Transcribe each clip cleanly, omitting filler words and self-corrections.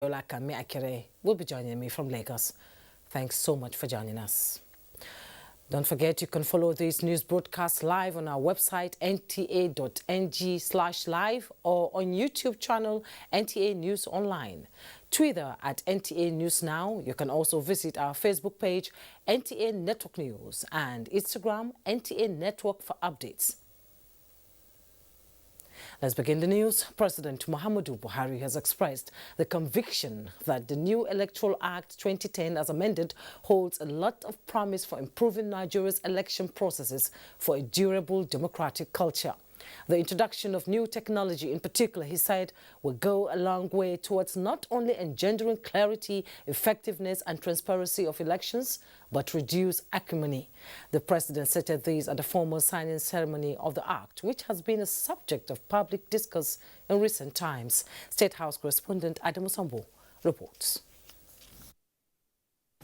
Kami Akire will be joining me from Lagos. Thanks so much for joining us. Don't forget you can follow these news broadcasts live on our website nta.ng/live or on YouTube channel NTA News Online. Twitter at NTA News Now. You can also visit our Facebook page NTA Network News and Instagram NTA Network for updates. Let's begin the news. President Muhammadu Buhari has expressed the conviction that the new Electoral Act 2010 as amended holds a lot of promise for improving Nigeria's election processes for a durable democratic culture. The introduction of new technology in particular, he said, will go a long way towards not only engendering clarity, effectiveness and transparency of elections, but reduce acrimony. The president stated these at the formal signing ceremony of the act, which has been a subject of public discourse in recent times. State House correspondent Adamu Sambo reports.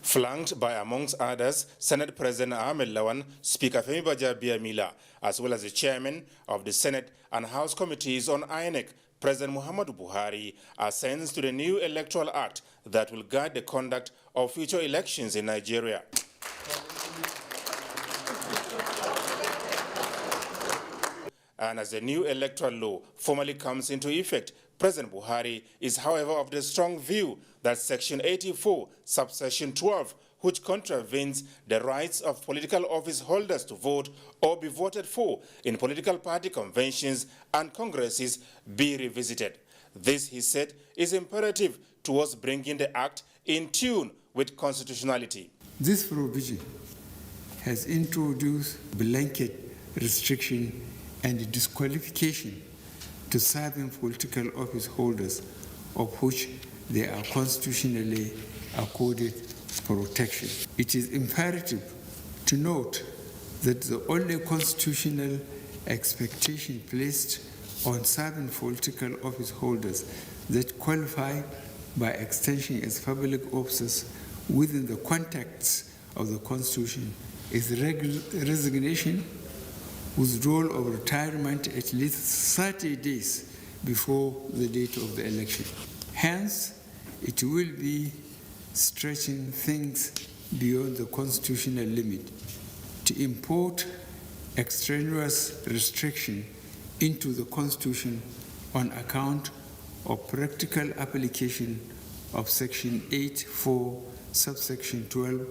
Flanked by, amongst others, Senate President Ahmed Lawan, Speaker Femi Bajabiamila, as well as the chairman of the Senate and House committees on INEC, President Muhammadu Buhari, ascends to the new Electoral Act that will guide the conduct of future elections in Nigeria. And as the new electoral law formally comes into effect, President Buhari is, however, of the strong view that Section 84, subsection 12, which contravenes the rights of political office holders to vote or be voted for in political party conventions and congresses, be revisited. This, he said, is imperative towards bringing the act in tune with constitutionality. This provision has introduced blanket restriction and disqualification to serving political office holders, of which they are constitutionally accorded protection. It is imperative to note that the only constitutional expectation placed on serving political office holders that qualify by extension as public officers within the context of the Constitution is resignation, withdrawal of retirement at least 30 days before the date of the election. Hence, it will be stretching things beyond the constitutional limit to import extraneous restriction into the Constitution on account of practical application of Section 8(4), subsection 12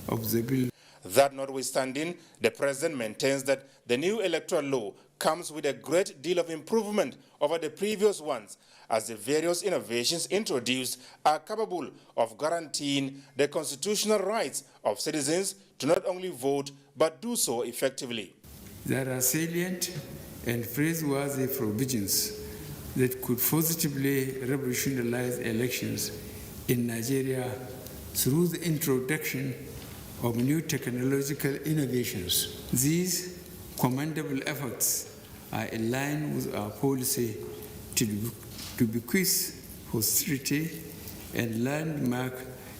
of the bill. That notwithstanding, the president maintains that the new electoral law comes with a great deal of improvement over the previous ones, as the various innovations introduced are capable of guaranteeing the constitutional rights of citizens to not only vote, but do so effectively. There are salient and praiseworthy provisions that could positively revolutionize elections in Nigeria through the introduction of new technological innovations. These commendable efforts are in line with our policy to bequeath posterity and landmark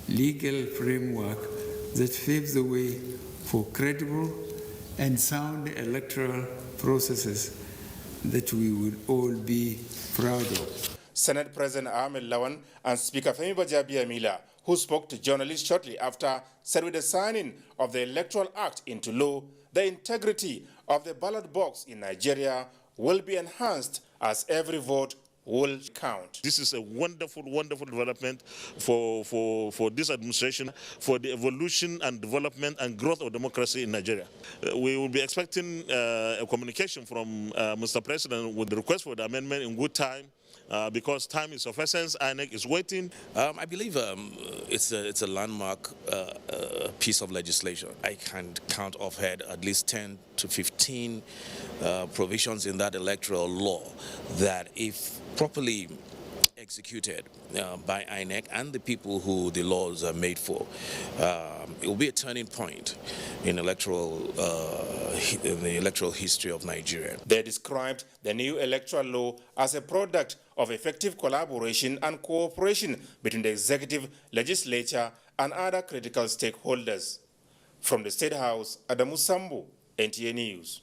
legal framework that paves the way for credible and sound electoral processes that we would all be proud of. Senate President Ahmed Lawan and Speaker Femi Bajabiamila, who spoke to journalists shortly after, said with the signing of the Electoral Act into law, the integrity of the ballot box in Nigeria will be enhanced as every vote will count. This is a wonderful, wonderful development for this administration, for the evolution and development and growth of democracy in Nigeria. We will be expecting a communication from Mr. President with the request for the amendment in good time. Because time is of essence, INEC is waiting. I believe it's a landmark piece of legislation. I can count offhand at least 10 to 15 provisions in that electoral law that, if properly executed by INEC and the people who the laws are made for, it will be a turning point in the electoral history of Nigeria. They described the new electoral law as a product of effective collaboration and cooperation between the executive, legislature, and other critical stakeholders. From the State House, Adamu Sambo, NTA News.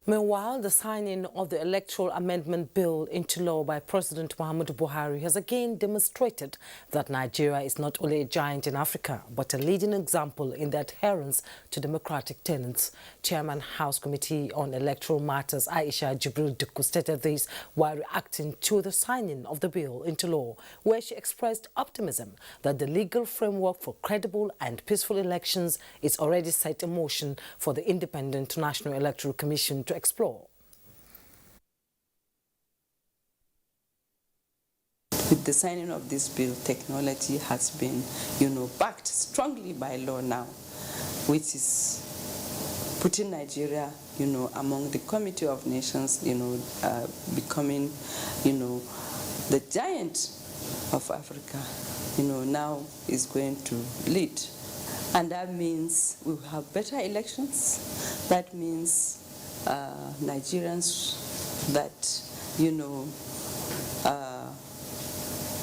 Meanwhile, the signing of the electoral amendment bill into law by President Muhammadu Buhari has again demonstrated that Nigeria is not only a giant in Africa, but a leading example in the adherence to democratic tenets. Chairman House Committee on Electoral Matters Aisha Jibril Dukku stated this while reacting to the signing of the bill into law, where she expressed optimism that the legal framework for credible and peaceful elections is already set in motion for the Independent National Electoral Commission to explore. With the signing of this bill, technology has been, backed strongly by law now, which is putting Nigeria, among the Committee of Nations, becoming, the giant of Africa, now is going to lead. And that means we will have better elections. That means Nigerians that,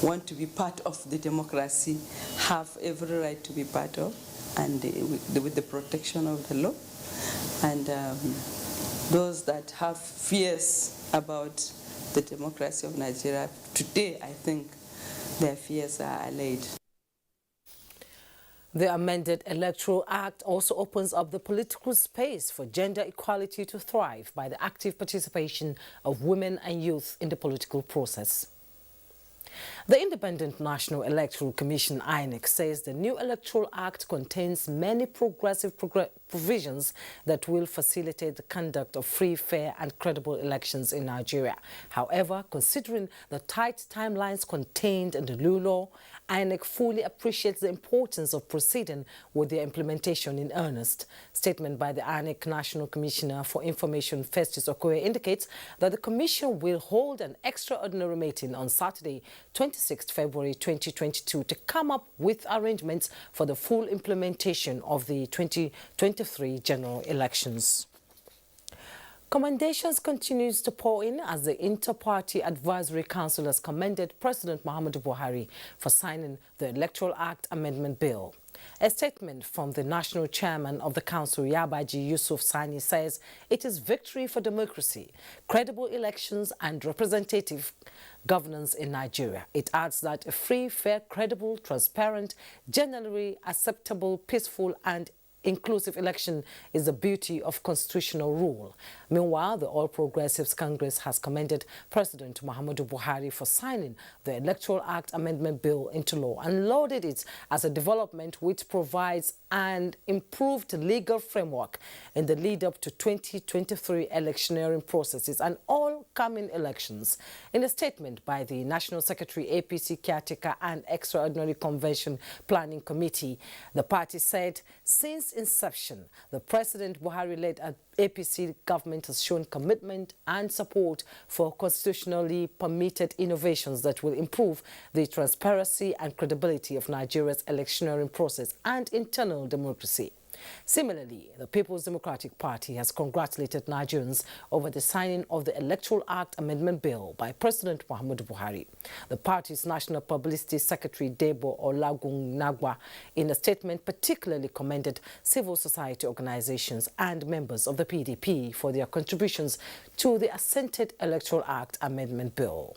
want to be part of the democracy have every right to be part of, and with the protection of the law. And those that have fears about the democracy of Nigeria today, I think their fears are allayed. The amended Electoral Act also opens up the political space for gender equality to thrive by the active participation of women and youth in the political process. The Independent National Electoral Commission, INEC, says the new Electoral Act contains many progressive provisions that will facilitate the conduct of free, fair and credible elections in Nigeria. However, considering the tight timelines contained in the new law, INEC fully appreciates the importance of proceeding with their implementation in earnest. Statement by the INEC National Commissioner for Information, Festus Okoye, indicates that the Commission will hold an extraordinary meeting on Saturday, 26 February 2022 to come up with arrangements for the full implementation of the 2023 general elections. Commendations continues to pour in as the Inter-Party Advisory Council has commended President Muhammadu Buhari for signing the Electoral Act Amendment Bill. A statement from the national chairman of the council, Yabaji Yusuf Sani, says it is victory for democracy, credible elections and representative governance in Nigeria. It adds that a free, fair, credible, transparent, generally acceptable, peaceful and inclusive election is the beauty of constitutional rule. Meanwhile, the All Progressives Congress has commended President Muhammadu Buhari for signing the Electoral Act Amendment Bill into law and lauded it as a development which provides an improved legal framework in the lead-up to 2023 electioneering processes and all coming elections. In a statement by the National Secretary, APC Caretaker and Extraordinary Convention Planning Committee, the party said, since inception, the President Buhari-led APC government has shown commitment and support for constitutionally permitted innovations that will improve the transparency and credibility of Nigeria's electioneering process and internal democracy. Similarly, the People's Democratic Party has congratulated Nigerians over the signing of the Electoral Act Amendment Bill by President Muhammadu Buhari. The party's National Publicity Secretary, Debo Olagun Nagwa, in a statement particularly commended civil society organizations and members of the PDP for their contributions to the assented Electoral Act Amendment Bill.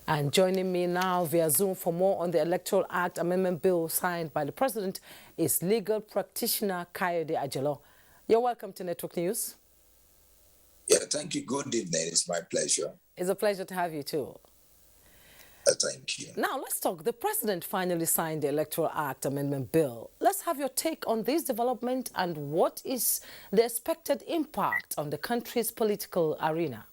And joining me now via Zoom for more on the Electoral Act Amendment Bill signed by the President is legal practitioner Kayode Ajelo. You're welcome to Network News. Yeah, thank you. Good evening. It's my pleasure. It's a pleasure to have you too. Thank you. Now, let's talk. The President finally signed the Electoral Act Amendment Bill. Let's have your take on this development and what is the expected impact on the country's political arena.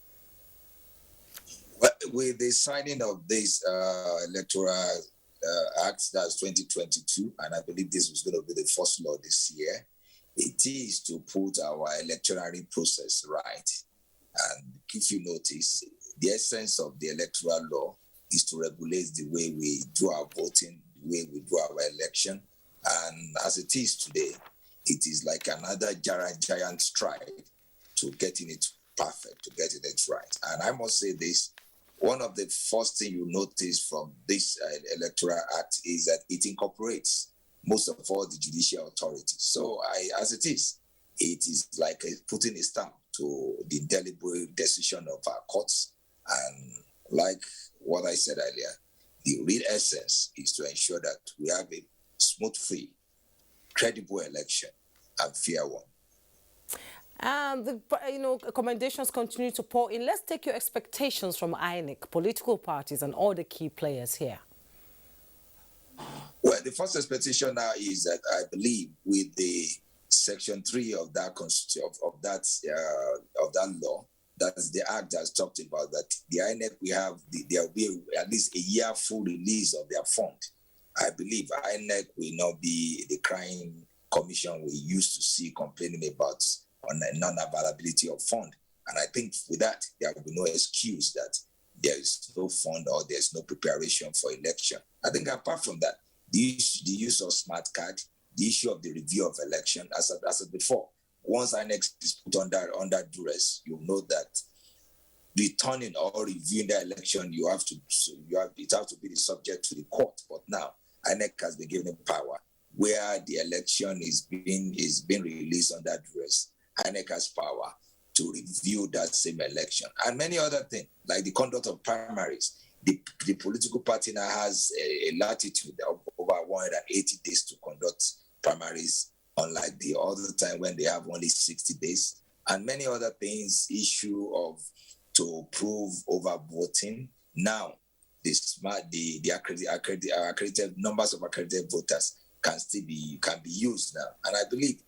Well, with the signing of this Electoral Act, that's 2022, and I believe this was going to be the first law this year, it is to put our electoral process right. And if you notice, the essence of the electoral law is to regulate the way we do our voting, the way we do our election. And as it is today, it is like another giant stride to getting it perfect, to getting it right. And I must say this, one of the first things you notice from this Electoral Act is that it incorporates most of all the judicial authorities. So as it is, it is like putting a stamp to the deliberate decision of our courts. And like what I said earlier, the real essence is to ensure that we have a smooth, free, credible election and fair one. And the commendations continue to pour in. Let's take your expectations from INEC, political parties, and all the key players here. Well, the first expectation now is that I believe with the Section 3 of that of that law, that is the act that's talked about, that the INEC there will be at least a year full release of their fund. I believe INEC will not be the crying commission we used to see complaining about on the non-availability of fund. And I think with that, there will be no excuse that there is no fund or there's no preparation for election. I think apart from that, the use of smart card, the issue of the review of election, as I said before, once INEC is put under duress, you know that returning or reviewing the election, it have to be the subject to the court. But now INEC has been given power where the election is being released under duress. INEC has power to review that same election and many other things like the conduct of primaries. The political party now has a latitude of over 180 days to conduct primaries, unlike the other time when they have only 60 days, and many other things, issue of to prove overvoting. Now, the accredited numbers of accredited voters can be used now. And I believe,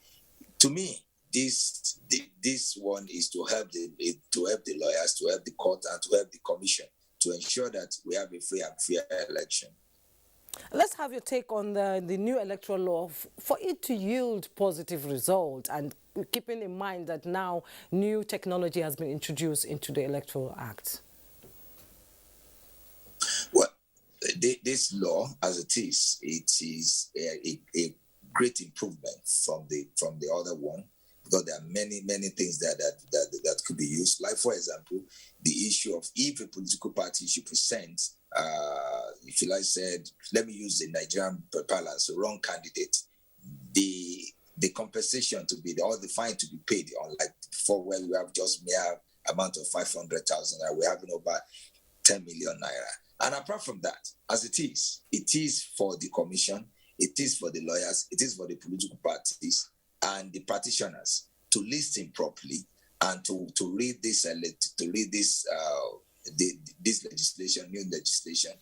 to me, this one is to help the lawyers, to help the court, and to help the commission to ensure that we have a free and fair election. Let's have your take on the new electoral law for it to yield positive results, and keeping in mind that now new technology has been introduced into the Electoral Act. Well, this law, as it is a great improvement from the other one, because there are many things that could be used. Like, for example, the issue of if a political party should present, if you like said, let me use the Nigerian parlance, wrong candidate, the compensation to be, or the fine to be paid, unlike before where we have just mere amount of 500,000, we're having over 10 million naira. And apart from that, as it is for the commission, it is for the lawyers, it is for the political parties and the petitioners to listen properly and to read this new legislation,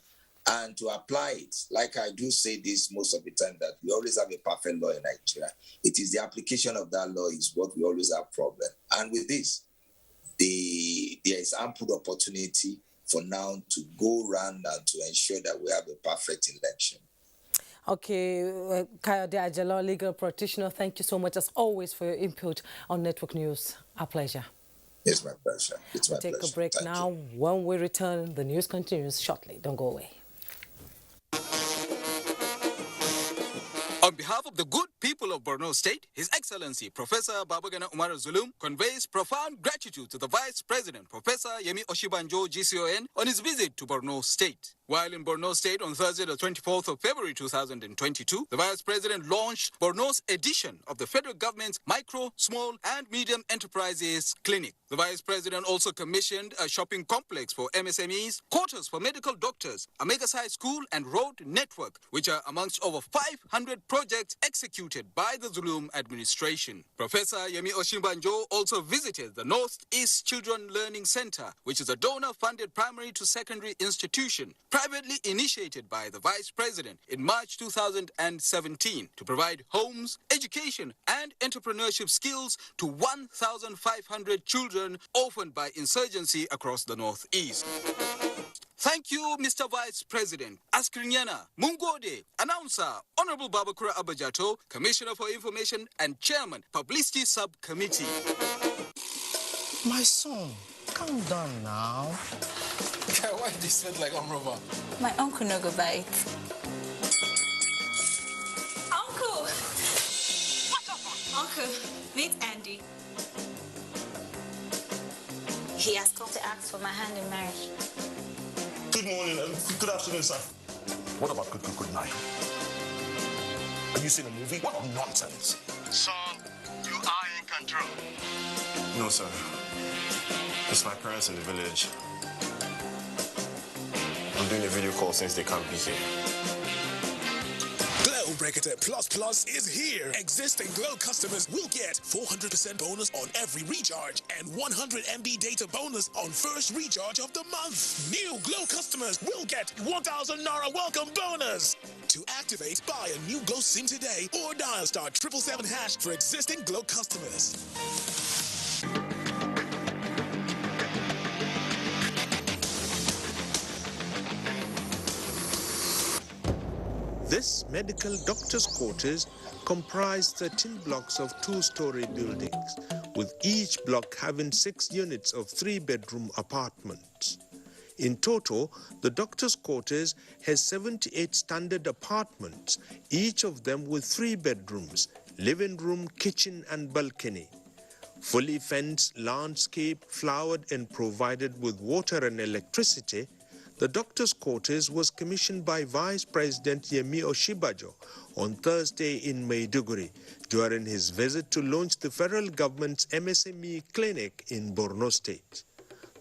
and to apply it. Like I do say this most of the time, that we always have a perfect law in Nigeria. It is the application of that law is what we always have problem. And with this, there is ample opportunity for now to go around and to ensure that we have a perfect election. Okay, Kayode Ajala, legal practitioner, thank you so much as always for your input on Network News. Our pleasure. It's my pleasure. It's my pleasure. Take a break Thank now. you. When we return, the news continues shortly. Don't go away. On behalf of the good people of Borno State, His Excellency Professor Babagana Umar Zulum conveys profound gratitude to the Vice President, Professor Yemi Oshibanjo, GCON, on his visit to Borno State. While in Borno State on Thursday, the 24th of February 2022, the Vice President launched Borno's edition of the federal government's Micro, Small and Medium Enterprises Clinic. The Vice President also commissioned a shopping complex for MSMEs, quarters for medical doctors, a mega-sized school and road network, which are amongst over 500 projects executed by the Zulum administration. Professor Yemi Oshimbanjo also visited the Northeast Children Learning Center, which is a donor-funded primary to secondary institution, privately initiated by the Vice President in March 2017 to provide homes, education and entrepreneurship skills to 1,500 children orphaned by insurgency across the Northeast. Thank you, Mr. Vice President. Askrinyana, Mungode, Announcer, Honorable Babakura Abajato, Commissioner for Information and Chairman, Publicity Subcommittee. My son, calm down now. Why do you sweat like Amrova? My uncle no go bite. Uncle! What's up, Uncle, meet Andy. He has come to ask for my hand in marriage. Good morning and good afternoon, sir. What about good night? Have you seen a movie? What nonsense. Son, you are control? No, sir. It's my parents in the village. I'm doing a video call since they can't be here. Glow Bracketer Plus is here. Existing Glow customers will get 400% bonus on every recharge and 100 MB data bonus on first recharge of the month. New Glow customers will get 1,000 Naira welcome bonus. To activate, buy a new Glow SIM today or dial *777# for existing Glow customers. This medical doctor's quarters comprise 13 blocks of 2-story buildings, with each block having 6 units of 3-bedroom apartments. In total, the doctor's quarters has 78 standard apartments, each of them with 3 bedrooms, living room, kitchen and balcony. Fully fenced, landscape, flowered and provided with water and electricity, the doctor's quarters was commissioned by Vice President Yemi Osinbajo on Thursday in Maiduguri during his visit to launch the federal government's MSME clinic in Borno State.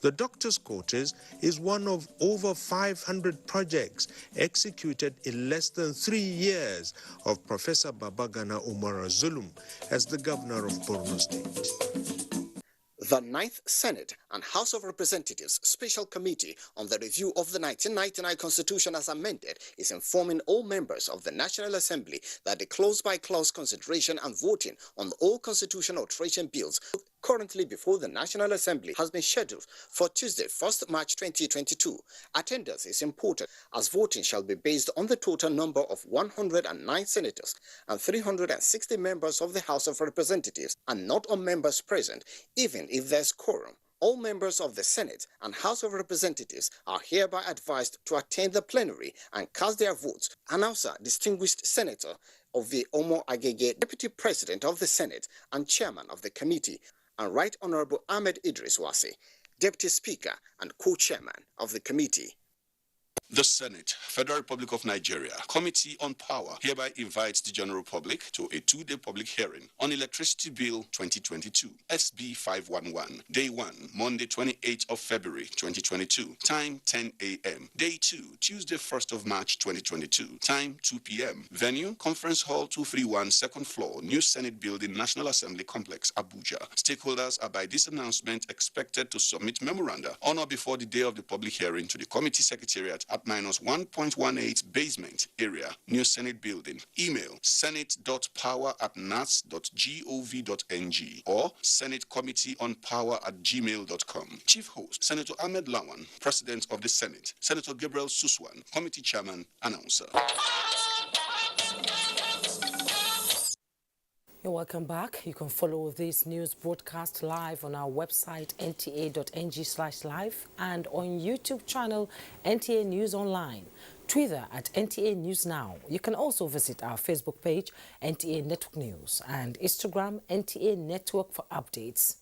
The doctor's quarters is one of over 500 projects executed in less than 3 years of Professor Babagana Umar Zulum as the governor of Borno State. The 9th Senate and House of Representatives Special Committee on the Review of the 1999 Constitution as amended is informing all members of the National Assembly that the clause-by-clause consideration and voting on all constitutional alteration bills currently before the National Assembly has been scheduled for Tuesday, 1st March 2022. Attendance is important as voting shall be based on the total number of 109 senators and 360 members of the House of Representatives and not on members present, even if there's quorum. All members of the Senate and House of Representatives are hereby advised to attend the plenary and cast their votes. Announcer, Distinguished Senator of the Omo Agege, Deputy President of the Senate and Chairman of the Committee, and Right Honorable Ahmed Idris Wase, Deputy Speaker and Co-Chairman of the Committee. The Senate, Federal Republic of Nigeria, Committee on Power hereby invites the general public to a 2-day public hearing on Electricity Bill 2022, SB 511, Day 1, Monday 28th of February 2022, time 10 a.m. Day 2, Tuesday 1st of March 2022, time 2 p.m. Venue, Conference Hall 231, 2nd floor, New Senate Building, National Assembly Complex, Abuja. Stakeholders are by this announcement expected to submit memoranda on or before the day of the public hearing to the Committee Secretariat at -1.18 basement area, New Senate Building. Email senate.power@nats.gov.ng or senatecommitteeonpower@gmail.com. Chief Host, Senator Ahmed Lawan, President of the Senate. Senator Gabriel Suswan, Committee Chairman, Announcer. You're welcome back. You can follow this news broadcast live on our website nta.ng/live and on YouTube channel NTA News Online, Twitter at NTA News Now. You can also visit our Facebook page NTA Network News and Instagram NTA Network for updates.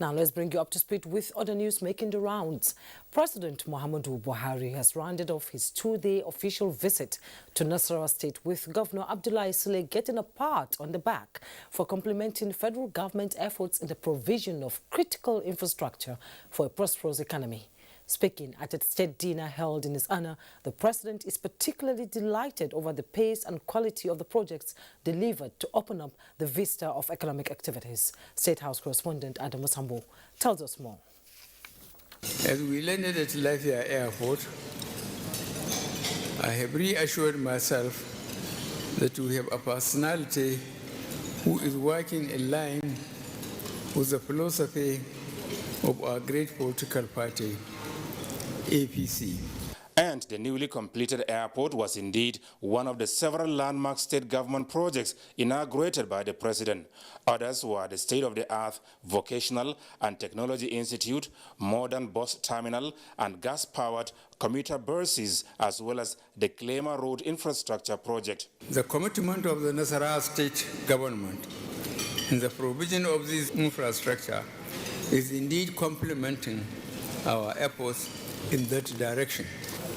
Now let's bring you up to speed with other news making the rounds. President Muhammadu Buhari has rounded off his 2-day official visit to Nasarawa State with Governor Abdullahi Sule getting a pat on the back for complementing federal government efforts in the provision of critical infrastructure for a prosperous economy. Speaking at a state dinner held in his honor, the president is particularly delighted over the pace and quality of the projects delivered to open up the vista of economic activities. State House correspondent Adam Musambo tells us more. As we landed at Lafia Airport, I have reassured myself that we have a personality who is working in line with the philosophy of our great political party, APC. And the newly completed airport was indeed one of the several landmark state government projects inaugurated by the president. Others were the state-of-the-art Vocational and Technology Institute, modern bus terminal, and gas-powered commuter buses, as well as the Klema Road infrastructure project. The commitment of the Nasarawa state government in the provision of this infrastructure is indeed complementing our efforts in that direction.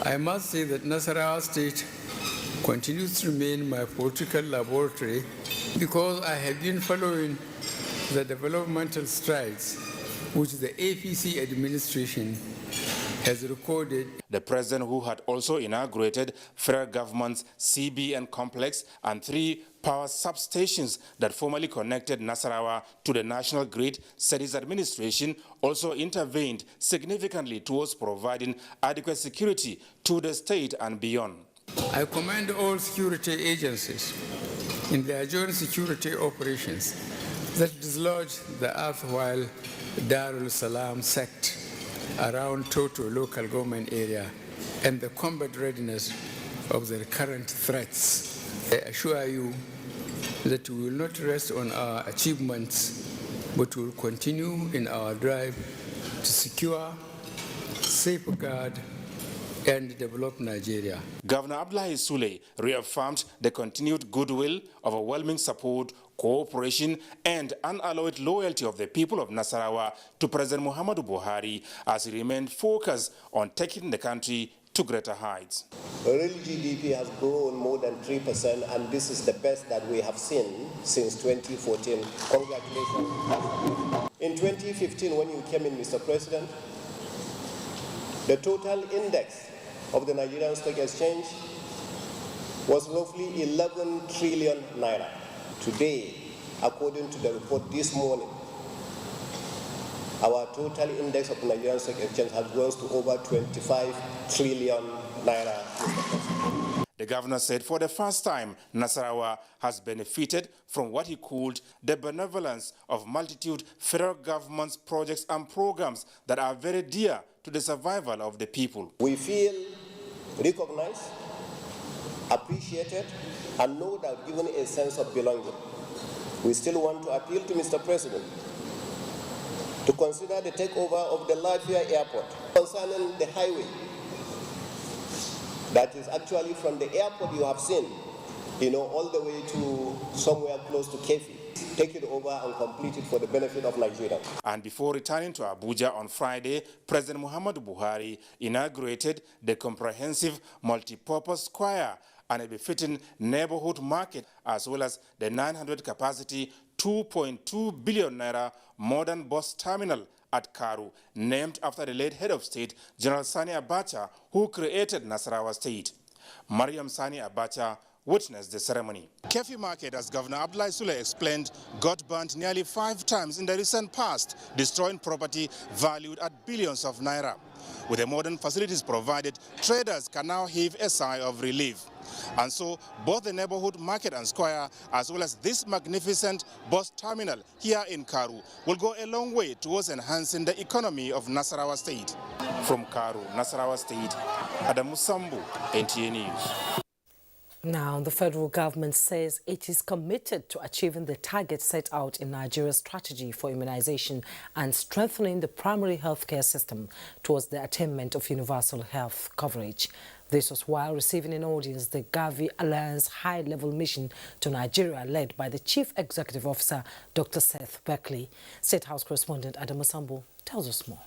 I must say that Nasarawa State continues to remain my political laboratory because I have been following the developmental strides which the APC administration has recorded. The president, who had also inaugurated federal government's CBN complex and 3 power substations that formerly connected Nasarawa to the national grid, said his administration also intervened significantly towards providing adequate security to the state and beyond. I commend all security agencies in their joint security operations that dislodged the erstwhile Darul Salam sect around Toto local government area and the combat readiness of the current threats. I assure you that we will not rest on our achievements, but will continue in our drive to secure, safeguard, and develop Nigeria. Governor Abdullahi Sule reaffirmed the continued goodwill, overwhelming support, cooperation, and unalloyed loyalty of the people of Nasarawa to President Muhammadu Buhari as he remained focused on taking the country to greater heights. Real GDP has grown more than 3%, and this is the best that we have seen since 2014. Congratulations. In 2015, when you came in, Mr. President, the total index of the Nigerian Stock Exchange was roughly 11 trillion naira. Today, according to the report this morning, our total index of the Nigerian Stock Exchange has grown to over 25 trillion naira. The governor said for the first time, Nasarawa has benefited from what he called the benevolence of multitude federal government's projects and programs that are very dear to the survival of the people. We feel recognized, appreciated, and know that given a sense of belonging. We still want to appeal to Mr. President to consider the takeover of the Lafia Airport concerning the highway that is actually from the airport you have seen, all the way to somewhere close to Kefi. Take it over and complete it for the benefit of Nigeria. And before returning to Abuja on Friday, President Muhammadu Buhari inaugurated the comprehensive multi-purpose square and a befitting neighborhood market, as well as the 900-capacity 2.2 billion naira modern bus terminal at Karu, named after the late head of state, General Sani Abacha, who created Nasarawa State. Mariam Sani Abacha witnessed the ceremony. Kefi Market, as Governor Abdullahi Sule explained, got burnt nearly 5 times in the recent past, destroying property valued at billions of naira. With the modern facilities provided, traders can now heave a sigh of relief. And so, both the neighborhood market and square, as well as this magnificent bus terminal here in Karu, will go a long way towards enhancing the economy of Nasarawa State. From Karu, Nasarawa State, Adamu Sambu, NTA News. Now, the federal government says it is committed to achieving the targets set out in Nigeria's strategy for immunization and strengthening the primary healthcare system towards the attainment of universal health coverage. This was while receiving in audience the Gavi Alliance high-level mission to Nigeria led by the Chief Executive Officer, Dr. Seth Berkley. State House correspondent Adamu Sambu tells us more.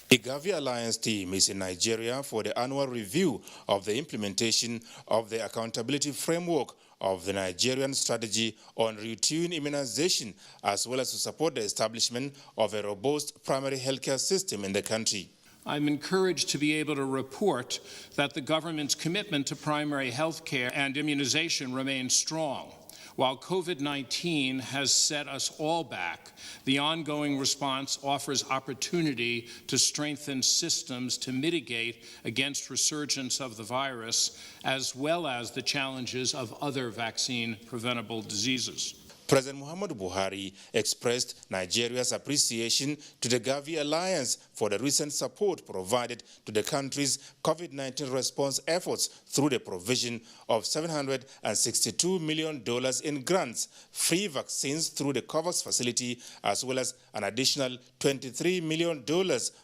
The Gavi Alliance team is in Nigeria for the annual review of the implementation of the accountability framework of the Nigerian strategy on routine immunization, as well as to support the establishment of a robust primary healthcare system in the country. I'm encouraged to be able to report that the government's commitment to primary health care and immunization remains strong. While COVID-19 has set us all back, the ongoing response offers opportunity to strengthen systems to mitigate against resurgence of the virus, as well as the challenges of other vaccine-preventable diseases. President Muhammadu Buhari expressed Nigeria's appreciation to the Gavi Alliance for the recent support provided to the country's COVID-19 response efforts through the provision of $762 million in grants, free vaccines through the COVAX facility, as well as an additional $23 million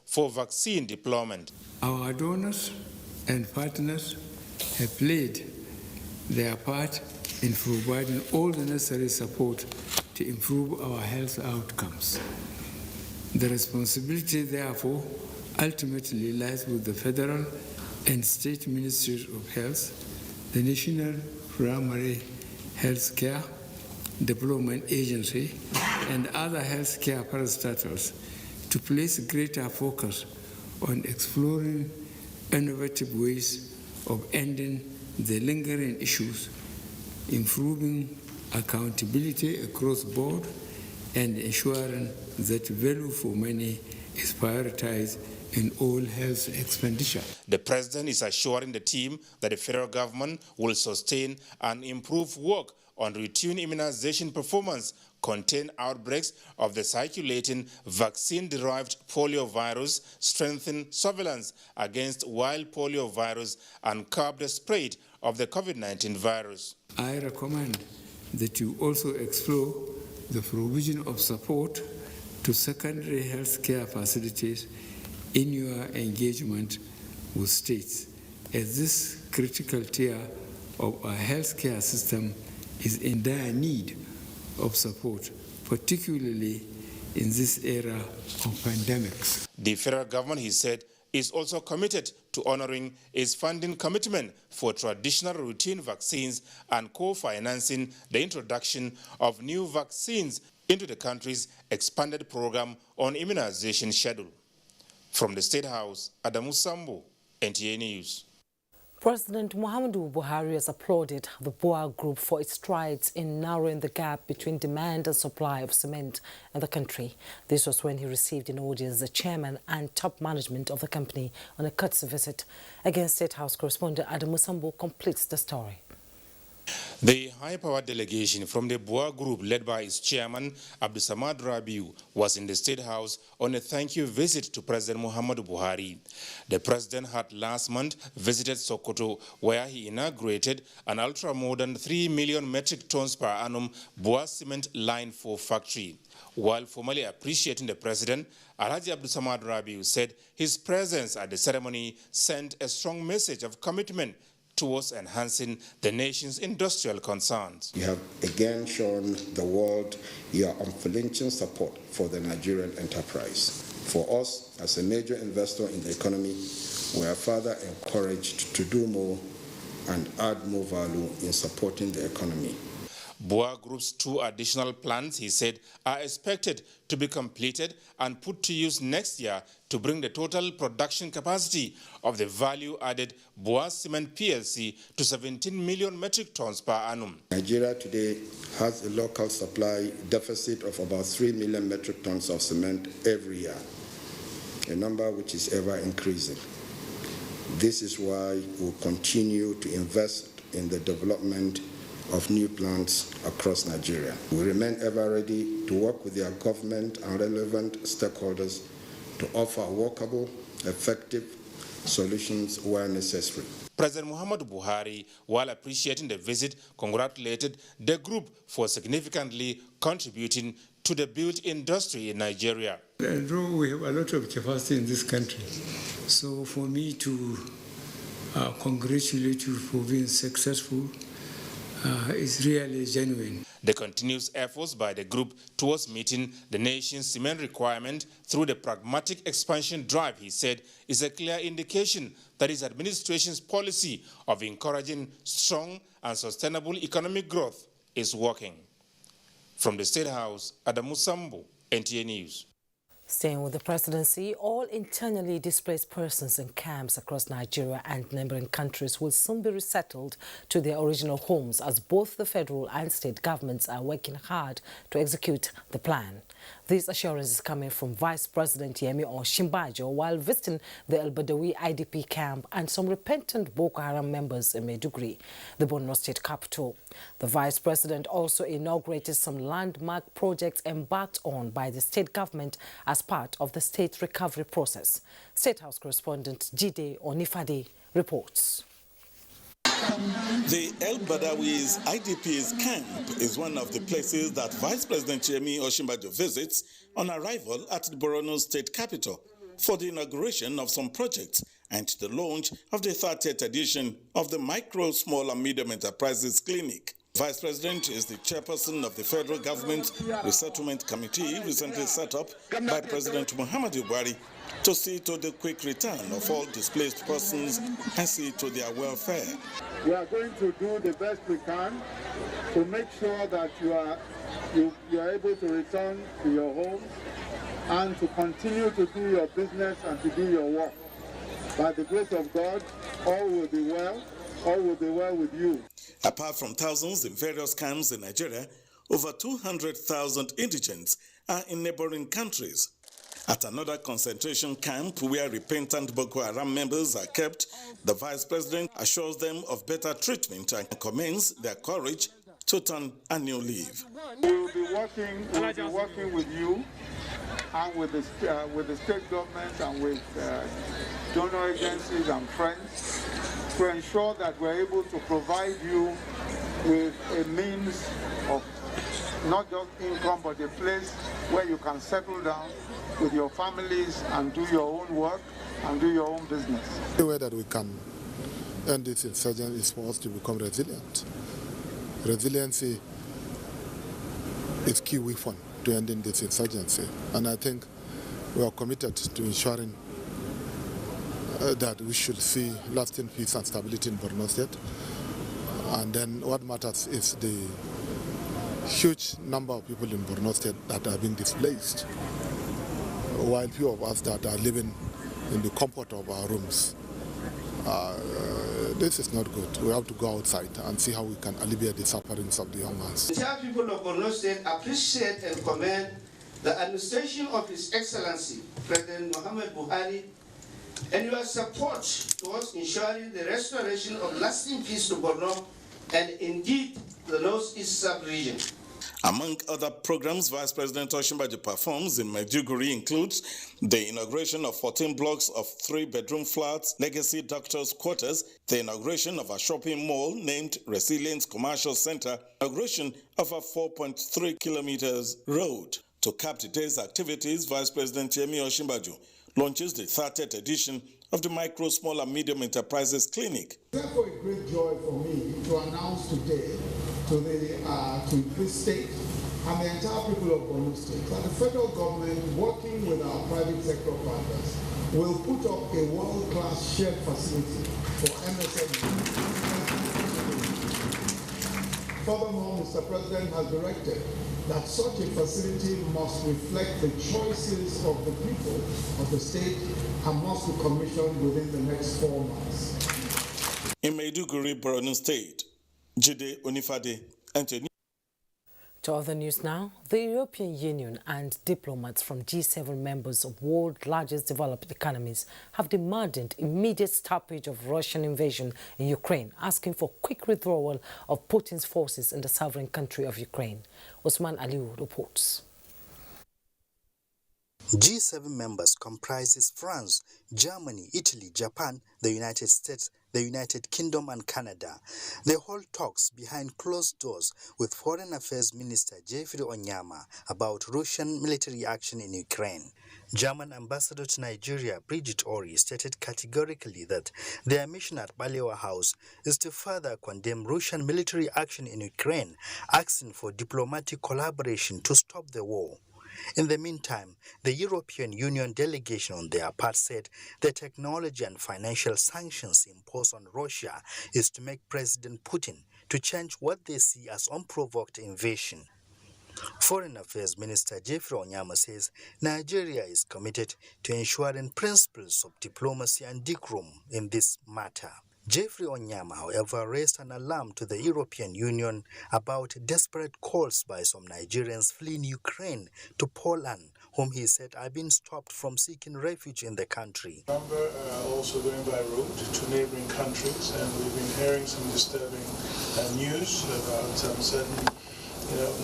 for vaccine deployment. Our donors and partners have played their part in providing all the necessary support to improve our health outcomes. The responsibility, therefore, ultimately lies with the federal and state ministries of health, the National Primary Health Care Development Agency and other healthcare parastatals to place greater focus on exploring innovative ways of ending the lingering issues, improving accountability across the board, and ensuring that value for money is prioritized in all health expenditure. The president is assuring the team that the federal government will sustain and improve work on routine immunization performance, contain outbreaks of the circulating vaccine-derived poliovirus, strengthen surveillance against wild poliovirus, and curb the spread of the COVID-19 virus. I recommend that you also explore the provision of support to secondary health care facilities in your engagement with states, as this critical tier of our healthcare system is in dire need of support, particularly in this era of pandemics. The federal government, he said, is also committed to honoring its funding commitment for traditional routine vaccines and co-financing the introduction of new vaccines into the country's expanded program on immunization schedule. From the State House, Adamu Sambo, NTA News. President Muhammadu Buhari has applauded the BUA Group for its strides in narrowing the gap between demand and supply of cement in the country. This was when he received in audience the chairman and top management of the company on a courtesy visit. Again, State House correspondent Adamu Sambo completes the story. The high-powered delegation from the BUA Group, led by its chairman, Abdusamad Rabiu, was in the State House on a thank-you visit to President Muhammadu Buhari. The president had last month visited Sokoto, where he inaugurated an ultra-modern 3 million metric tons per annum BUA Cement Line 4 factory. While formally appreciating the president, Alhaji Abdusamad Rabiu said his presence at the ceremony sent a strong message of commitment towards enhancing the nation's industrial concerns. You have again shown the world your unflinching support for the Nigerian enterprise. For us, as a major investor in the economy, we are further encouraged to do more and add more value in supporting the economy. BUA Group's 2 additional plants, he said, are expected to be completed and put to use next year to bring the total production capacity of the value-added BUA Cement PLC to 17 million metric tons per annum. Nigeria today has a local supply deficit of about 3 million metric tons of cement every year, a number which is ever increasing. This is why we'll continue to invest in the development of new plants across Nigeria. We remain ever ready to work with our government and relevant stakeholders to offer workable, effective solutions where necessary. President Muhammadu Buhari, while appreciating the visit, congratulated the group for significantly contributing to the built industry in Nigeria. Although we have a lot of capacity in this country, so for me to congratulate you for being successful is really genuine. The continuous efforts by the group towards meeting the nation's cement requirement through the pragmatic expansion drive, he said, is a clear indication that his administration's policy of encouraging strong and sustainable economic growth is working. From the State House, Adamu Sambo, NTA News. Staying with the presidency, all internally displaced persons in camps across Nigeria and neighboring countries will soon be resettled to their original homes, as both the federal and state governments are working hard to execute the plan. This assurance is coming from Vice President Yemi Osinbajo while visiting the El Badawi IDP camp and some repentant Boko Haram members in Maiduguri, the Borno state capital. The Vice President also inaugurated some landmark projects embarked on by the state government as part of the state recovery process. State House correspondent Jide Onifade reports. The El Badawi's IDP's camp is one of the places that Vice President Yemi Osinbajo visits on arrival at the Borno state capital for the inauguration of some projects and the launch of the 30th edition of the Micro, Small and Medium Enterprises Clinic. Vice President is the chairperson of the federal government resettlement committee recently set up by President Muhammadu Buhari to see to the quick return of all displaced persons and see to their welfare. We are going to do the best we can to make sure that you are able to return to your home and to continue to do your business and to do your work. By the grace of God, all will be well. All will be well with you. Apart from thousands in various camps in Nigeria, over 200,000 indigents are in neighboring countries. At another concentration camp where repentant Boko Haram members are kept, the Vice President assures them of better treatment and commends their courage to turn a new leaf. We will be working with you and with the state government and with donor agencies and friends to ensure that we're able to provide you with a means of not just income, but a place where you can settle down with your families and do your own work and do your own business. The way that we can end this insurgency is for us to become resilient. Resiliency is key weapon to ending this insurgency, and I think we are committed to ensuring that we should see lasting peace and stability in Borno State. And then what matters is the huge number of people in Borno State that are being displaced, while few of us that are living in the comfort of our rooms. This is not good. We have to go outside and see how we can alleviate the sufferings of the young ones. The entire people of Borno State appreciate and commend the administration of His Excellency President Muhammad Buhari and your support towards ensuring the restoration of lasting peace to Borno and indeed the Northeast sub-region. Among other programs Vice President Osinbajo performs in Maiduguri includes the inauguration of 14 blocks of 3-bedroom flats, legacy doctors' quarters, the inauguration of a shopping mall named Resilience Commercial Center, inauguration of a 4.3 kilometers road. To cap the day's activities, Vice President Yemi Osinbajo launches the 30th edition of the Micro, Small and Medium Enterprises Clinic. It's therefore a great joy for me to announce today to this state and the entire people of Borno State that the federal government, working with our private sector partners, will put up a world-class shared facility for MSMEs. Furthermore, Mr. President has directed that such a facility must reflect the choices of the people of the state and must be commissioned within the next 4 months. In Maiduguri, Borno State, Jide Onifade, Anthony. To other news now, the European Union and diplomats from G7 members of world's largest developed economies have demanded immediate stoppage of Russian invasion in Ukraine, asking for quick withdrawal of Putin's forces in the sovereign country of Ukraine. Osman Aliou reports. G7 members comprises France, Germany, Italy, Japan, the United States, the United Kingdom and Canada. They hold talks behind closed doors with Foreign Affairs Minister Jeffrey Onyama about Russian military action in Ukraine. German ambassador to Nigeria, Bridget Ori, stated categorically that their mission at Balewa House is to further condemn Russian military action in Ukraine, asking for diplomatic collaboration to stop the war. In the meantime, the European Union delegation on their part said the technology and financial sanctions imposed on Russia is to make President Putin to change what they see as unprovoked invasion. Foreign Affairs Minister Jeffrey Onyama says Nigeria is committed to ensuring principles of diplomacy and decorum in this matter. Jeffrey Onyama, however, raised an alarm to the European Union about desperate calls by some Nigerians fleeing Ukraine to Poland, whom he said are being stopped from seeking refuge in the country. Number also going by road to neighboring countries, and we've been hearing some disturbing news about certain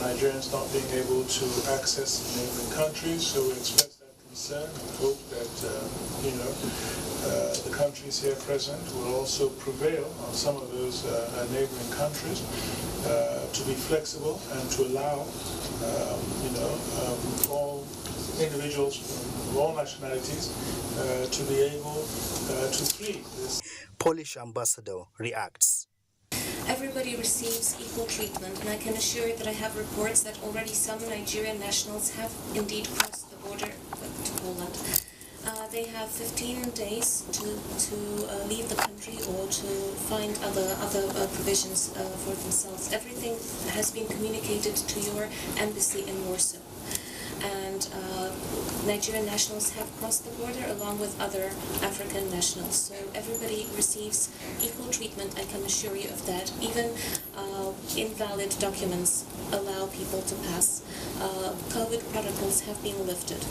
Nigerians not being able to access neighboring countries, so we express that concern and hope that the countries here present will also prevail on some of those neighboring countries to be flexible and to allow all individuals from all nationalities to be able to flee this. Polish ambassador reacts. Everybody receives equal treatment, and I can assure you that I have reports that already some Nigerian nationals have indeed crossed the border to Poland. they have 15 days to leave the country or to find other provisions for themselves. Everything has been communicated to your embassy in Warsaw. And Nigerian nationals have crossed the border along with other African nationals. So everybody receives equal treatment, I can assure you of that. Even invalid documents allow people to pass. COVID protocols have been lifted.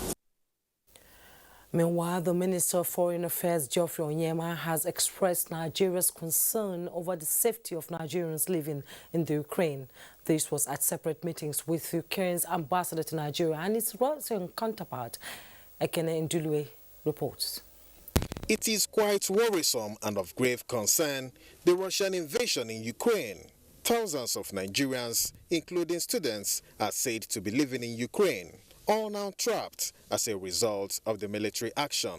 Meanwhile, the Minister of Foreign Affairs, Geoffrey Onyema, has expressed Nigeria's concern over the safety of Nigerians living in the Ukraine. This was at separate meetings with Ukraine's ambassador to Nigeria and its Russian counterpart. Ekene Ndulue reports. It is quite worrisome and of grave concern, the Russian invasion in Ukraine. Thousands of Nigerians, including students, are said to be living in Ukraine, all now trapped as a result of the military action.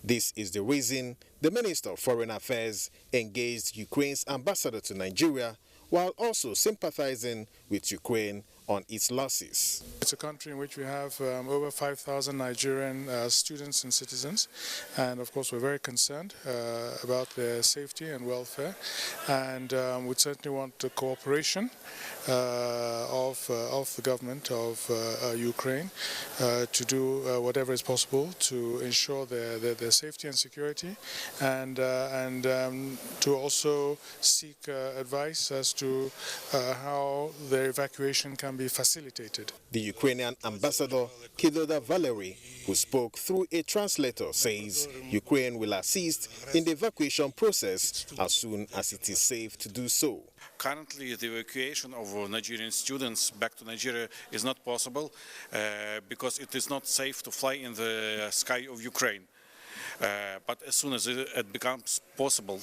This is the reason the Minister of Foreign Affairs engaged Ukraine's ambassador to Nigeria while also sympathizing with Ukraine on its losses. It's a country in which we have over 5,000 Nigerian students and citizens, and of course we're very concerned about their safety and welfare, and we certainly want the cooperation of the government of Ukraine to do whatever is possible to ensure their safety and security, and to also seek advice as to how their evacuation can be facilitated. The Ukrainian ambassador, Kidoda Valery, who spoke through a translator, says Ukraine will assist in the evacuation process as soon as it is safe to do so. Currently, the evacuation of Nigerian students back to Nigeria is not possible because it is not safe to fly in the sky of Ukraine. But as soon as it becomes possible,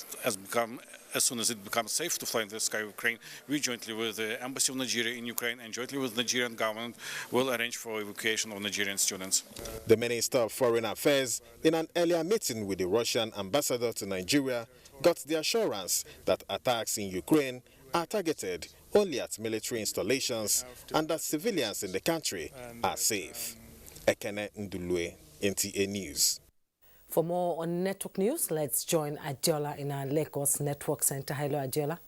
as soon as it becomes safe to fly in the sky of Ukraine, we jointly with the Embassy of Nigeria in Ukraine and jointly with the Nigerian government will arrange for evacuation of Nigerian students. The Minister of Foreign Affairs, in an earlier meeting with the Russian ambassador to Nigeria, got the assurance that attacks in Ukraine are targeted only at military installations and that civilians in the country are safe. Ekene Ndulue, NTA News. For more on network news, let's join Adiola in our Lagos Network Center. Hello, Adiola.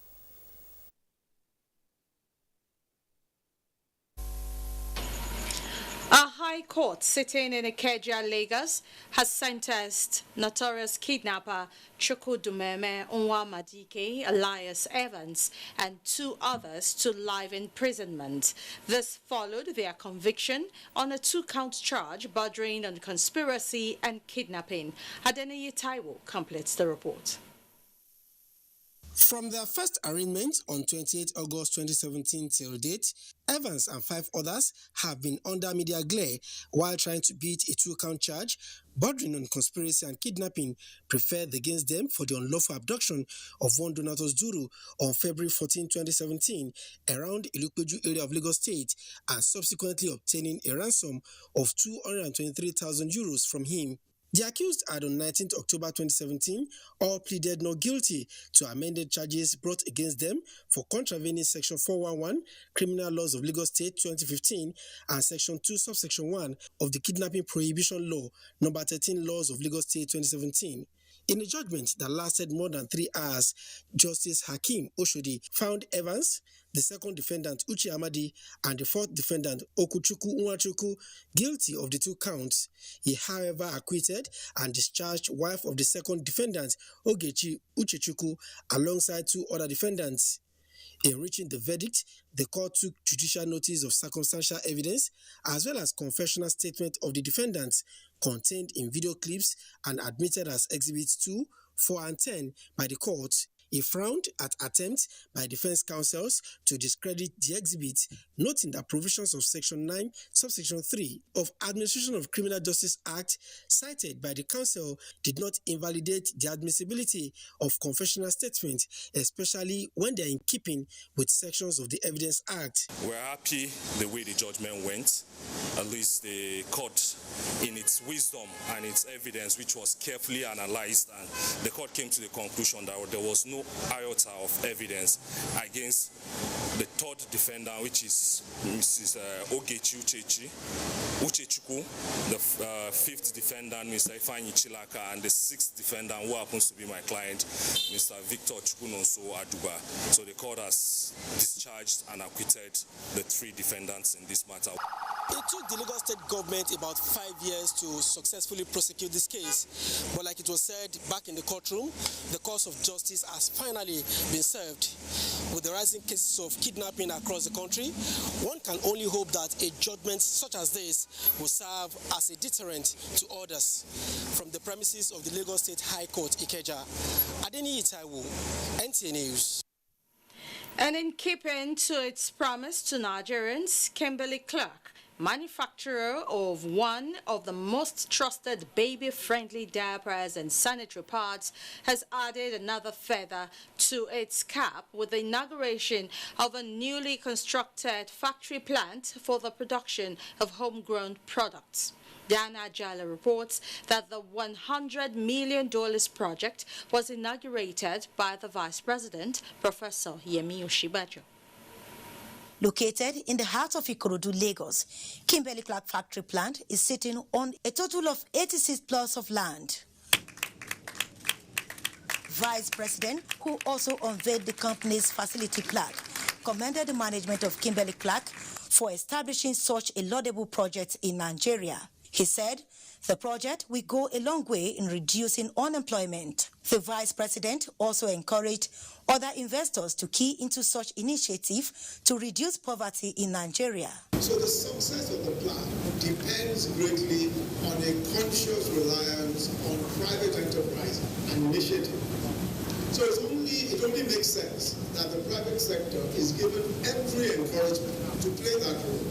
A high court sitting in Ikeja, Lagos, has sentenced notorious kidnapper Chukwudumeme Nwamadike, alias Evans, and 2 others to life imprisonment. This followed their conviction on a 2-count charge bordering on conspiracy and kidnapping. Adeneye Taiwo completes the report. From their first arraignment on 28 August 2017 till date, Evans and 5 others have been under media glare while trying to beat a 2-count charge bordering on conspiracy and kidnapping preferred against them for the unlawful abduction of one Donatus Duru on February 14, 2017 around Ilupeju area of Lagos State and subsequently obtaining a ransom of 223,000 euros from him. The accused had on 19th October 2017 all pleaded not guilty to amended charges brought against them for contravening Section 411 Criminal Laws of Lagos State 2015 and Section 2 subsection 1 of the Kidnapping Prohibition Law number 13 Laws of Lagos State 2017. In a judgment that lasted more than 3 hours, Justice Hakeem Oshodi found Evans, the second defendant Uche Amadi, and the fourth defendant Okuchukwu Nwachukwu guilty of the 2 counts. He, however, acquitted and discharged wife of the second defendant Ogechi Uchechukwu alongside 2 other defendants. In reaching the verdict, the court took judicial notice of circumstantial evidence as well as confessional statement of the defendants contained in video clips and admitted as exhibits 2, 4 and 10 by the court. He frowned at attempts by defense counsels to discredit the exhibit, noting that provisions of Section 9, subsection 3 of Administration of Criminal Justice Act cited by the counsel did not invalidate the admissibility of confessional statements, especially when they are in keeping with sections of the Evidence Act. We're happy the way the judgment went. At least the court, in its wisdom and its evidence, which was carefully analyzed, and the court came to the conclusion that there was no iota of evidence against the third defendant, which is Mrs. Ogechi Uchechukwu, the fifth defendant, Mr. Ifeanyi Chilaka, and the sixth defendant, who happens to be my client, Mr. Victor Chukwunonso Aduba. So the court has discharged and acquitted the three defendants in this matter. It took the Lagos State government about 5 years to successfully prosecute this case. But like it was said back in the courtroom, the course of justice has finally been served. With the rising cases of kidnapping across the country, one can only hope that a judgment such as this will serve as a deterrent to others. From the premises of the Lagos State High Court, Ikeja, Adeni Itaiwo, NTA News. And in keeping to its promise to Nigerians, Kimberly Clark, manufacturer of one of the most trusted baby-friendly diapers and sanitary pads, has added another feather to its cap with the inauguration of a newly constructed factory plant for the production of homegrown products. Dana Jala reports that the $100 million project was inaugurated by the Vice President, Professor Yemi Oshibajo. Located in the heart of Ikorodu, Lagos, Kimberly Clark Factory Plant is sitting on a total of 86 plots of land. Vice President, who also unveiled the company's facility plaque, commended the management of Kimberly Clark for establishing such a laudable project in Nigeria. He said the project will go a long way in reducing unemployment. The Vice President also encouraged other investors to key into such initiative to reduce poverty in Nigeria. So the success of the plan depends greatly on a conscious reliance on private enterprise and initiative. So it only makes sense that the private sector is given every encouragement to play that role.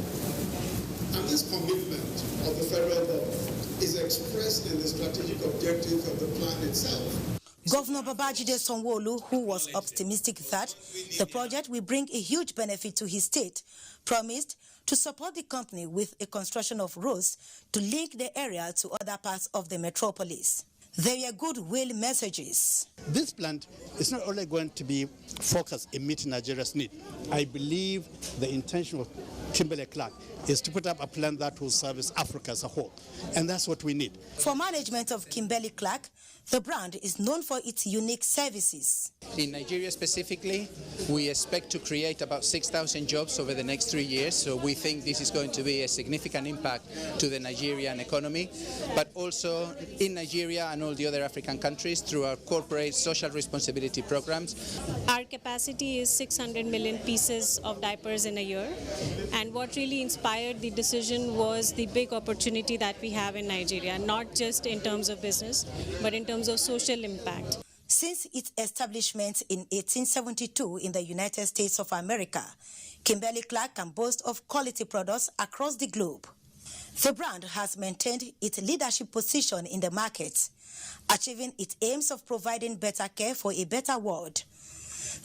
And this commitment of the federal government is expressed in the strategic objectives of the plan itself. Governor Babajide Sanwo-Olu, who was optimistic that the project will bring a huge benefit to his state, promised to support the company with a construction of roads to link the area to other parts of the metropolis. There were goodwill messages. This plant is not only going to be focused in meeting Nigeria's need. I believe the intention of Kimberly Clark is to put up a plant that will service Africa as a whole. And that's what we need. For management of Kimberly Clark, the brand is known for its unique services. In Nigeria specifically, we expect to create about 6,000 jobs over the next 3 years. So we think this is going to be a significant impact to the Nigerian economy, but also in Nigeria and all the other African countries through our corporate social responsibility programs. Our capacity is 600 million pieces of diapers in a year. And what really inspired the decision was the big opportunity that we have in Nigeria, not just in terms of business, but in terms of social impact. Since its establishment in 1872 in the United States of America, Kimberly Clark can boast of quality products across the globe. The brand has maintained its leadership position in the market, achieving its aims of providing better care for a better world.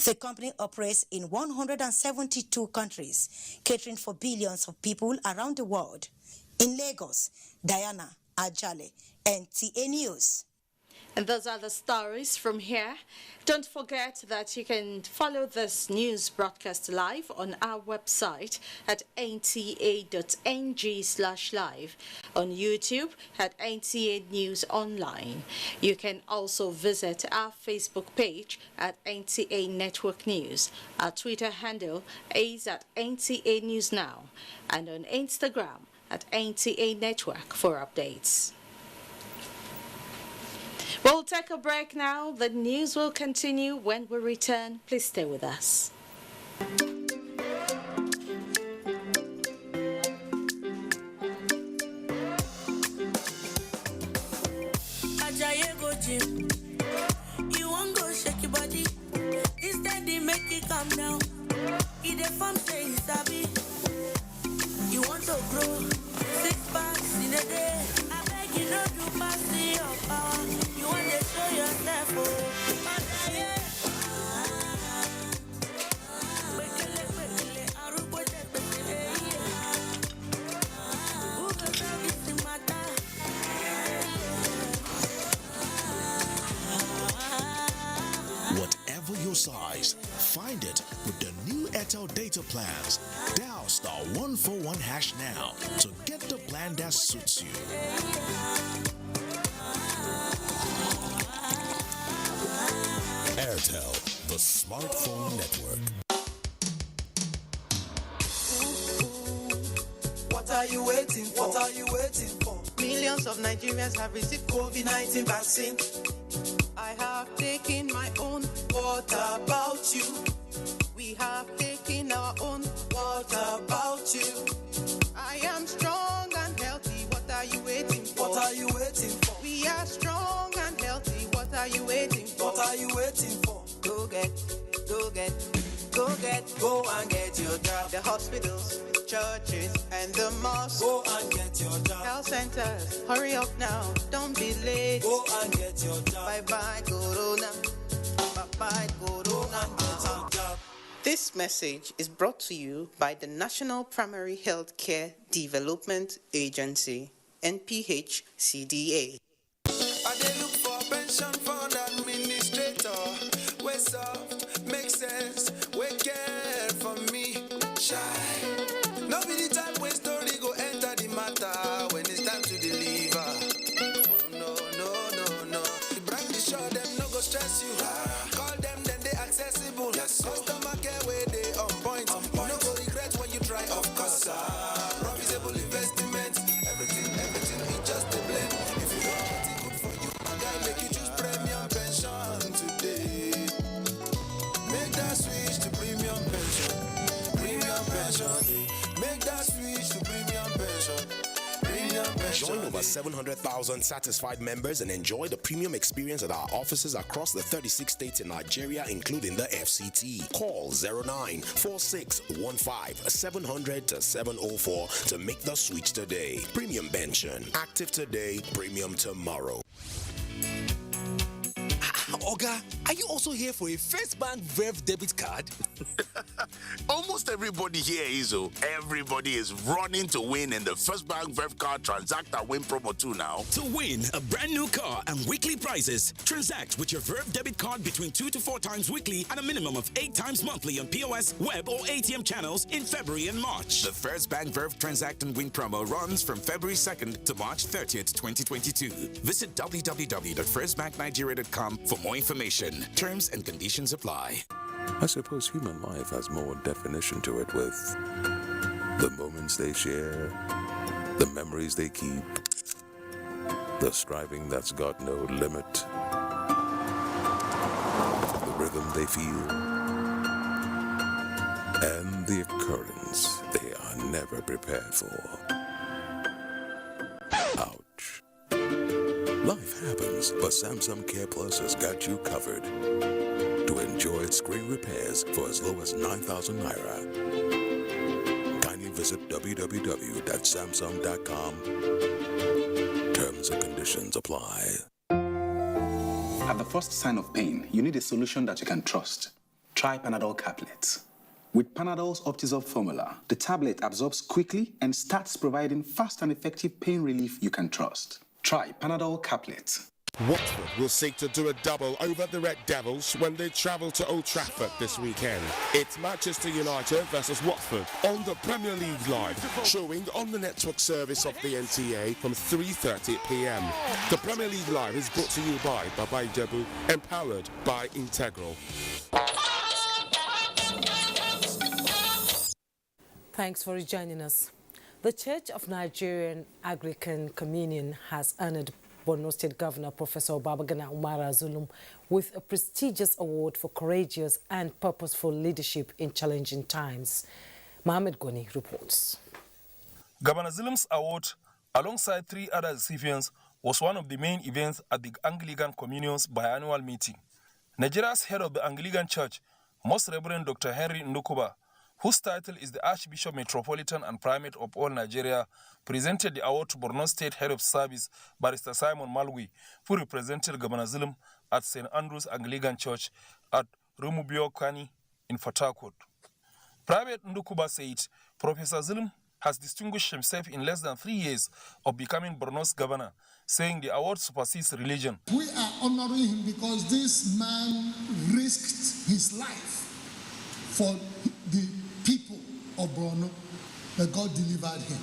The company operates in 172 countries, catering for billions of people around the world. In Lagos, Diana Ajale, NTA News. And those are the stories from here. Don't forget that you can follow this news broadcast live on our website at nta.ng/live, on YouTube at NTA News Online. You can also visit our Facebook page at NTA Network News. Our Twitter handle is at NTA News Now, and on Instagram at NTA Network for updates. We'll take a break now. The news will continue when we return. Please stay with us. You won't go shake your body. Instead, they make it calm down. Eat the farm say it's happy. You want to grow 6 packs in a day. I beg you not to pass your power. You want to show yourself, oh. Whatever double your size. Find it with the new Airtel data plans. Dial *141# now to get the plan that suits you. Airtel, the smartphone network. What are you waiting for? What are you waiting for? Millions of Nigerians have received COVID-19 vaccine. I have taken my own. What about you? We have taken our own. What about you? I am strong and healthy. What are you waiting for? What are you waiting for? We are strong and healthy. What are you waiting for? What are you waiting for? Go get, go get, go get. Go and get your job. The hospitals, churches, and the mosques. Go and get your job. Health centers, hurry up now. Don't be late. Go and get your job. Bye-bye, Corona. Bye-bye, Corona. Go and get your job. This message is brought to you by the National Primary Healthcare Development Agency, NPHCDA. I dey look for pension fund administrator. We soft, make sense, we care for me. Shy. No be the type when story go enter the matter when it's time to deliver. Oh no. The brand is sure them no go stress you. Call them then they accessible. Yes, customer care where they on point. No go regret when you try, of course. Profitable investment, everything is just a blend. If you want it good for you, my guy, make you choose premium pension today. Make that switch to premium pension. Premium pension. Make that switch to premium pension. Join over 700,000 satisfied members and enjoy the premium experience at our offices across the 36 states in Nigeria, including the FCT. Call 094615-700-704 to make the switch today. Premium pension. Active today, premium tomorrow. Oga, are you also here for a First Bank Verve debit card? Almost everybody here is. Everybody is running to win in the First Bank Verve Card Transact and Win promo 2 now. To win a brand new car and weekly prizes, transact with your Verve debit card between 2 to 4 times weekly and a minimum of 8 times monthly on POS, web, or ATM channels in February and March. The First Bank Verve Transact and Win promo runs from February 2nd to March 30th, 2022. Visit www.firstbanknigeria.com for more information. Terms and conditions apply. I suppose human life has more definition to it, with the moments they share, the memories they keep, the striving that's got no limit, the rhythm they feel, and the occurrence they are never prepared for. Ouch. Life happens, but Samsung Care Plus has got you covered. To enjoy screen repairs for as low as 9,000 naira. Kindly visit www.samsung.com. Terms and conditions apply. At the first sign of pain, you need a solution that you can trust. Try Panadol Caplets. With Panadol's Optizorb formula, the tablet absorbs quickly and starts providing fast and effective pain relief you can trust. Try Panadol Caplets. Watford will seek to do a double over the Red Devils when they travel to Old Trafford this weekend. It's Manchester United versus Watford on the Premier League Live, showing on the network service of the NTA from 3:30 p.m. The Premier League Live is brought to you by Baba Ijebu, empowered by Integral. Thanks for joining us. The Church of Nigerian Anglican Communion has honored Borno State Governor Professor Babagana Umara Zulum with a prestigious award for courageous and purposeful leadership in challenging times. Mohammed Goni reports. Governor Zulum's award, alongside 3 other recipients, was one of the main events at the Anglican Communion's biannual meeting. Nigeria's head of the Anglican Church, Most Reverend Dr. Henry Ndukuba, whose title is the Archbishop Metropolitan and Primate of all Nigeria, presented the award to Borno State Head of Service, Barrister Simon Malwi, who represented Governor Zulum at St. Andrew's Anglican Church at Rumubio Kwani in Port Harcourt. Primate Ndukuba said Professor Zulum has distinguished himself in less than 3 years of becoming Borno's governor, saying the award supersedes religion. We are honoring him because this man risked his life for the people of Borno, that God delivered him.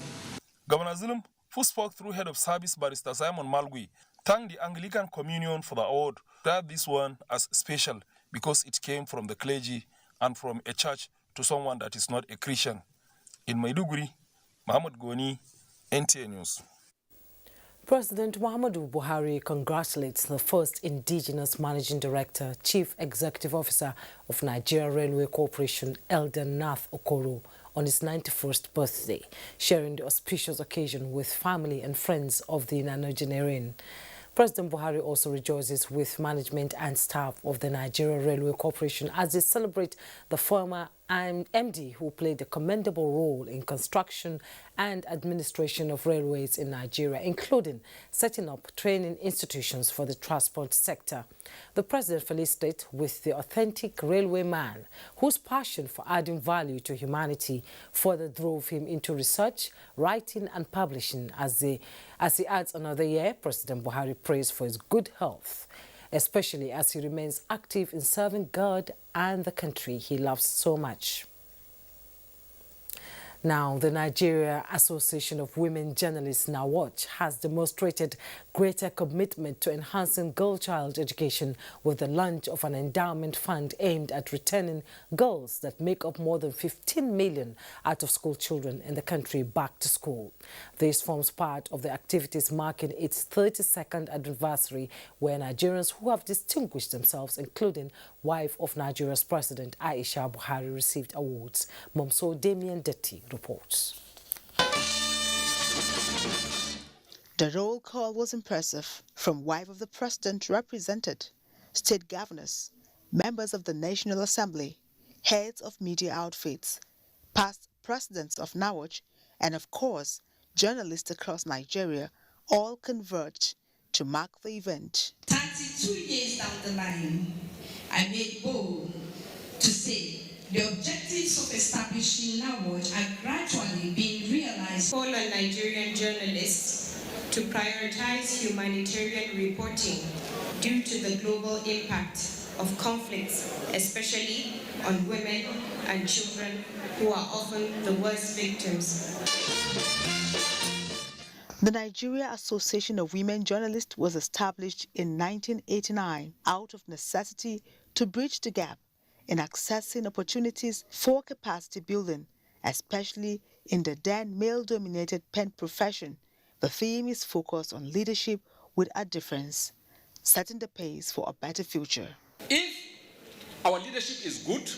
Governor Zulum, who spoke through head of service Barrister Simon Malgui, thanked the Anglican Communion for the award, described this one as special because it came from the clergy and from a church to someone that is not a Christian. In Maiduguri, Muhammad Goni, NTA News. President Muhammadu Buhari congratulates the first indigenous managing director, chief executive officer of Nigeria Railway Corporation, Elder Nath Okoro, on his 91st birthday, sharing the auspicious occasion with family and friends of the Nigerian. President Buhari also rejoices with management and staff of the Nigeria Railway Corporation as they celebrate the former MD who played a commendable role in construction and administration of railways in Nigeria, including setting up training institutions for the transport sector. The president felicitated with the authentic railway man whose passion for adding value to humanity further drove him into research, writing and publishing. As he adds another year, President Buhari prays for his good health, especially as he remains active in serving God and the country he loves so much. Now, the Nigeria Association of Women Journalists, NAWAJ, has demonstrated greater commitment to enhancing girl-child education with the launch of an endowment fund aimed at returning girls that make up more than 15 million out-of-school children in the country back to school. This forms part of the activities marking its 32nd anniversary, where Nigerians who have distinguished themselves, including wife of Nigeria's President Aisha Buhari, received awards. Momso Damien Detti reports. The roll call was impressive. From wife of the president represented, state governors, members of the National Assembly, heads of media outfits, past presidents of NAWAJ, and of course, journalists across Nigeria all converged to mark the event. 32 years down the line, I made bold to say the objectives of establishing NAWAJ are gradually being realized. Call on Nigerian journalists to prioritize humanitarian reporting due to the global impact of conflicts, especially on women and children who are often the worst victims. The Nigeria Association of Women Journalists was established in 1989 out of necessity to bridge the gap in accessing opportunities for capacity building, especially in the then male-dominated pen profession. The theme is focused on leadership with a difference, setting the pace for a better future. If our leadership is good,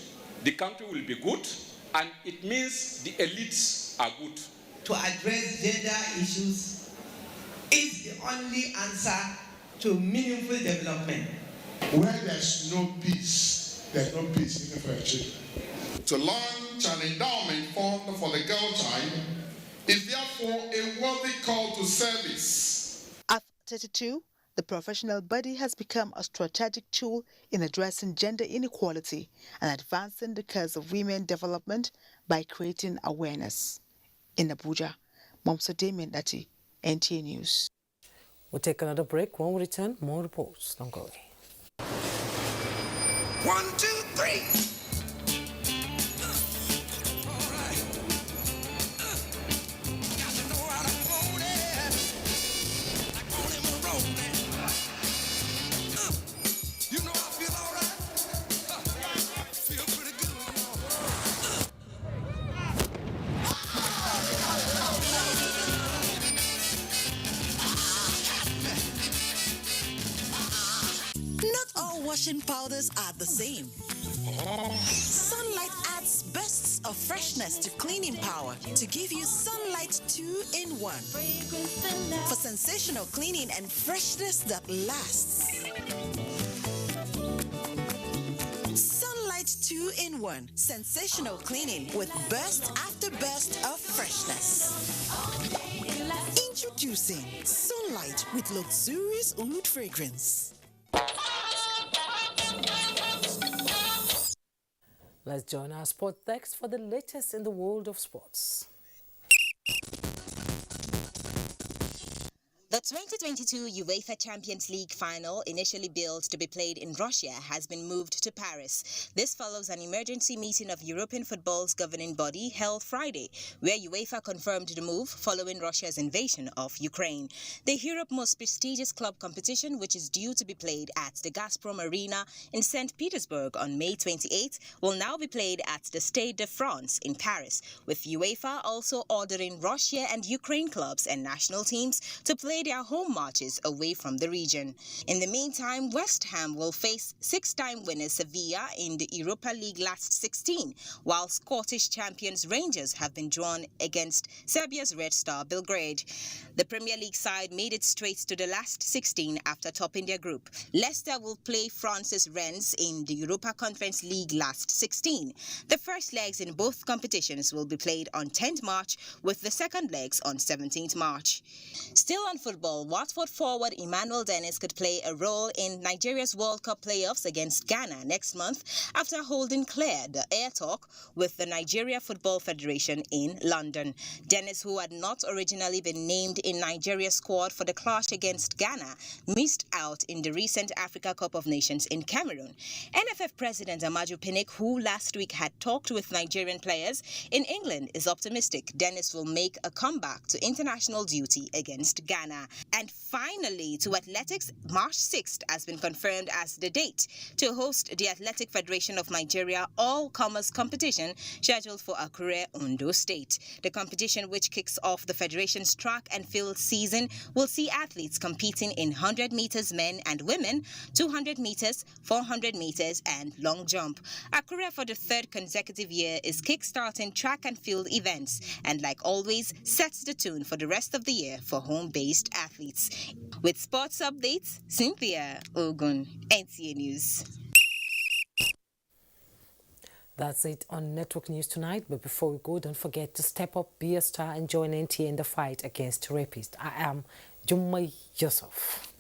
the country will be good, and it means the elites are good. To address gender issues is the only answer to meaningful development. Where there's no peace, there's no peace even for children. To launch an endowment fund for the girl child is therefore a worthy call to service. At 32, the professional body has become a strategic tool in addressing gender inequality and advancing the cause of women development by creating awareness. In Abuja, Momso Damien Detti, NTA News. We'll take another break. When we return, more reports. Don't go away. 1, 2, 3. Washing powders are the same. Sunlight adds bursts of freshness to cleaning power to give you Sunlight 2-in-1 for sensational cleaning and freshness that lasts. Sunlight 2-in-1, sensational cleaning with burst after burst of freshness. Introducing Sunlight with luxurious oud fragrance. Let's join our sport desk for the latest in the world of sports. The 2022 UEFA Champions League final, initially billed to be played in Russia, has been moved to Paris. This follows an emergency meeting of European football's governing body held Friday, where UEFA confirmed the move following Russia's invasion of Ukraine. The Europe's most prestigious club competition, which is due to be played at the Gazprom Arena in St. Petersburg on May 28, will now be played at the Stade de France in Paris, with UEFA also ordering Russia and Ukraine clubs and national teams to play their home matches away from the region. In the meantime, West Ham will face six-time winners Sevilla in the Europa League last 16, while Scottish champions Rangers have been drawn against Serbia's Red Star Belgrade. The Premier League side made it straight to the last 16 after topping their group. Leicester will play France's Rennes in the Europa Conference League last 16. The first legs in both competitions will be played on 10th March, with the second legs on 17th March. Still on football, Watford forward Emmanuel Dennis could play a role in Nigeria's World Cup playoffs against Ghana next month after holding clear the air talk with the Nigeria Football Federation in London. Dennis, who had not originally been named in Nigeria's squad for the clash against Ghana, missed out in the recent Africa Cup of Nations in Cameroon. NFF President Amaju Pinnick, who last week had talked with Nigerian players in England, is optimistic Dennis will make a comeback to international duty against Ghana. And finally, to athletics, March 6th has been confirmed as the date to host the Athletic Federation of Nigeria all-comers competition scheduled for Akure, Ondo State. The competition, which kicks off the federation's track and field season, will see athletes competing in 100 meters men and women, 200 meters, 400 meters, and long jump. Akure, for the third consecutive year, is kick-starting track and field events and, like always, sets the tune for the rest of the year for home-based athletes. With sports updates, Cynthia Ogun, NTA News. That's it on Network News tonight. But before we go, don't forget to step up, be a star, and join NTA in the fight against rapists. I am Jummai Yusuf.